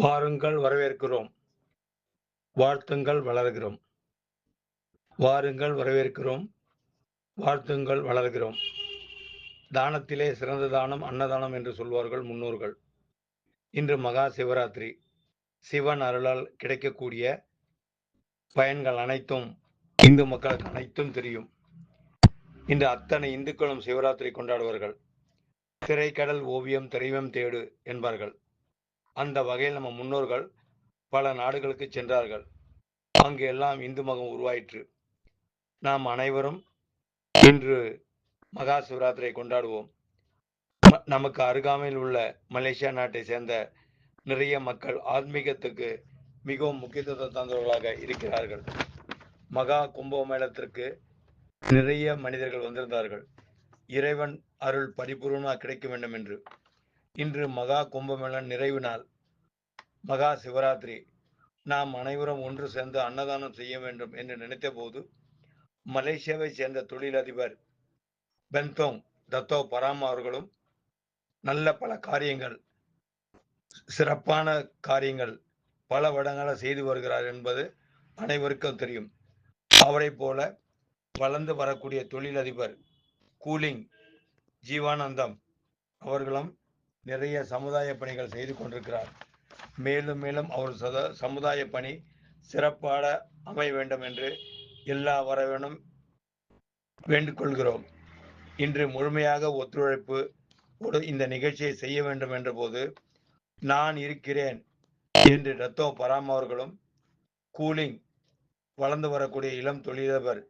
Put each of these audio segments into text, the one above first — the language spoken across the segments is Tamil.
வாருங்கள் வரவேற்கிறோம். வாழ்த்துங்கள் வளர்கிறோம். வாருங்கள் வரவேற்கிறோம். வாழ்த்துங்கள் வளர்கிறோம். தானத்திலே சிறந்த தானம் அன்னதானம் என்று சொல்வார்கள் முன்னோர்கள். இன்று மகா சிவராத்திரி. சிவன் அருளால் கிடைக்கக்கூடிய பயன்கள் அனைத்தும் இந்து மக்களுக்கு அனைத்தும் தெரியும். இன்று அத்தனை இந்துக்களும் சிவராத்திரி கொண்டாடுவார்கள். திரைக்கடல் ஓவியம் தெய்வம் தேடு என்பார்கள். அந்த வகையில் நம்ம முன்னோர்கள் பல நாடுகளுக்கு சென்றார்கள். அங்கு எல்லாம் இந்து மதம் உருவாயிற்று. நாம் அனைவரும் இன்று மகா சிவராத்திரியை கொண்டாடுவோம். நமக்கு அருகாமையில் உள்ள மலேசியா நாட்டை சேர்ந்த நிறைய மக்கள் ஆன்மீகத்துக்கு மிகவும் முக்கியத்துவம் தந்தவர்களாக இருக்கிறார்கள். மகா கும்பமேளத்திற்கு நிறைய மனிதர்கள் வந்திருந்தார்கள். இறைவன் அருள் பரிபூர்ணமாக கிடைக்க வேண்டும் என்று. இன்று மகா கும்பமேளம் நிறைவு நாள், மகா சிவராத்திரி. நாம் அனைவரும் ஒன்று சேர்ந்து அன்னதானம் செய்ய வேண்டும் என்று நினைத்த போது மலேசியாவை சேர்ந்த தொழிலதிபர் பென்தோங் தத்தோ பராமா அவர்களும் நல்ல பல காரியங்கள், சிறப்பான காரியங்கள் பல வருடங்களாக செய்து வருகிறார் என்பது அனைவருக்கும் தெரியும். அவரை போல வளர்ந்து வரக்கூடிய தொழிலதிபர் கூலிங் ஜீவானந்தம் அவர்களும் நிறைய சமுதாய பணிகள் செய்து கொண்டிருக்கிறார். மேலும் மேலும் அவர் சமுதாய பணி சிறப்பாக அமைய வேண்டும் என்று எல்லா வரவேனும் வேண்டிக் கொள்கிறோம். இன்று முழுமையாக ஒத்துழைப்பு இந்த நிகழ்ச்சியை செய்ய வேண்டும் என்ற போது நான் இருக்கிறேன் என்று ரத்தோ பராம் அவர்களும் கூலிங் வளர்ந்து வரக்கூடிய இளம் தொழிலதிபர்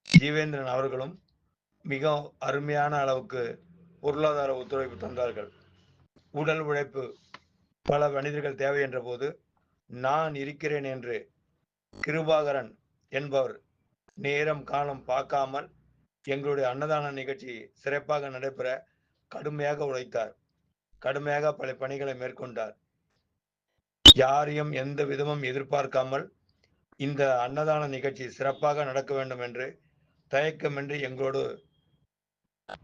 ஜீவேந்திரன் அவர்களும் மிக அருமையான அளவுக்கு பொருளாதார ஒத்துழைப்பு தந்தார்கள். உடல் உழைப்பு பல மனிதர்கள் தேவை என்ற போது நான் இருக்கிறேன் என்று கிருபாகரன் என்பவர் நேரம் காலம் பார்க்காமல் எங்களுடைய அன்னதான நிகழ்ச்சி சிறப்பாக நடைபெற கடுமையாக உழைத்தார். கடுமையாக பல பணிகளை மேற்கொண்டார். யாரையும் எந்த விதமும் எதிர்பார்க்காமல் இந்த அன்னதான நிகழ்ச்சி சிறப்பாக நடக்க வேண்டும் என்று தயக்கமின்றி எங்களோடு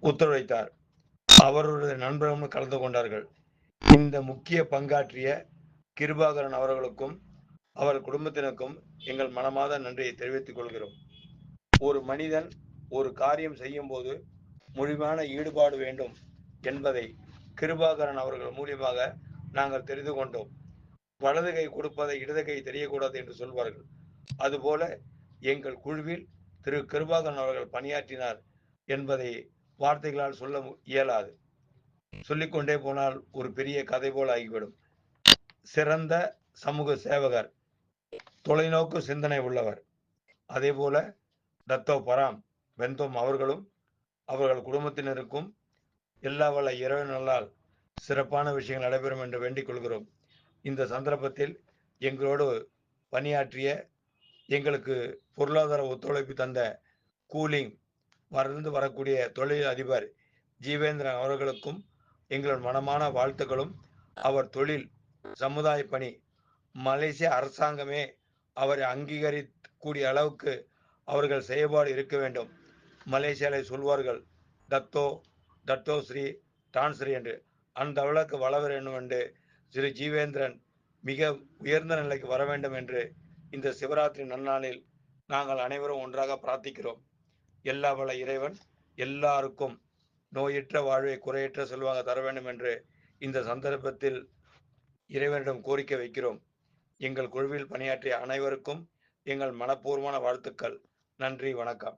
ஒத்துழைத்தார். அவருடைய நண்பர்களும் கலந்து கொண்டார்கள். இந்த முக்கிய பங்காற்றிய கிருபாகரன் அவர்களுக்கும் அவர் குடும்பத்தினருக்கும் எங்கள் மனமாத நன்றியை தெரிவித்துக் கொள்கிறோம். ஒரு மனிதன் ஒரு காரியம் செய்யும் போது முழுமையான ஈடுபாடு வேண்டும் என்பதை கிருபாகரன் அவர்கள் மூலியமாக நாங்கள் தெரிந்து கொண்டோம். வலது கை கொடுப்பதை இடது கை தெரியக்கூடாது என்று சொல்வார்கள். அதுபோல எங்கள் குழுவில் திரு கிருபாகரன் அவர்கள் பணியாற்றினார் என்பதை வார்த்தைகளால் சொல்ல இயலாது. சொல்லிக்கொண்டே போனால் ஒரு பெரிய கதை போல் ஆகிவிடும். சிறந்த சமூக சேவகர், தொலைநோக்கு சிந்தனை உள்ளவர். அதே போல தத்தோ பராம் பென்தோம் அவர்களும் அவர்கள் குடும்பத்தினருக்கும் எல்லா வல்ல இறைவனால் சிறப்பான விஷயங்கள் நடைபெறும் என்று வேண்டிக் கொள்கிறோம். இந்த சந்தர்ப்பத்தில் எங்களோடு பணியாற்றிய, எங்களுக்கு பொருளாதார ஒத்துழைப்பு தந்த கூலிங் வளர்ந்து வரக்கூடிய தொழில் அதிபர் ஜீவேந்திரன் அவர்களுக்கும் எங்கள் மனமான வாழ்த்துக்களும். அவர் தொழில் சமுதாய பணி மலேசிய அரசாங்கமே அவரை அங்கீகரிக்கக்கூடிய அளவுக்கு அவர்கள் செயல்பாடு இருக்க வேண்டும். மலேசியாவில் சொல்வார்கள் தத்தோ ஸ்ரீ டான்ஸ்ரீ என்று. அந்த அளவுக்கு வளர வேண்டும் என்று திரு ஜீவேந்திரன் மிக உயர்ந்த நிலைக்கு வர வேண்டும் என்று இந்த சிவராத்திரி நன்னாளில் நாங்கள் அனைவரும் ஒன்றாக பிரார்த்திக்கிறோம். எல்லா வல்ல இறைவன் எல்லாருக்கும் நோயற்ற வாழ்வை குறையற்ற செல்வாங்க தர வேண்டும் என்று இந்த சந்தர்ப்பத்தில் இறைவனிடம் கோரிக்கை வைக்கிறோம். எங்கள் குழுவில் பணியாற்றிய அனைவருக்கும் எங்கள் மனப்பூர்வமான வாழ்த்துக்கள். நன்றி, வணக்கம்.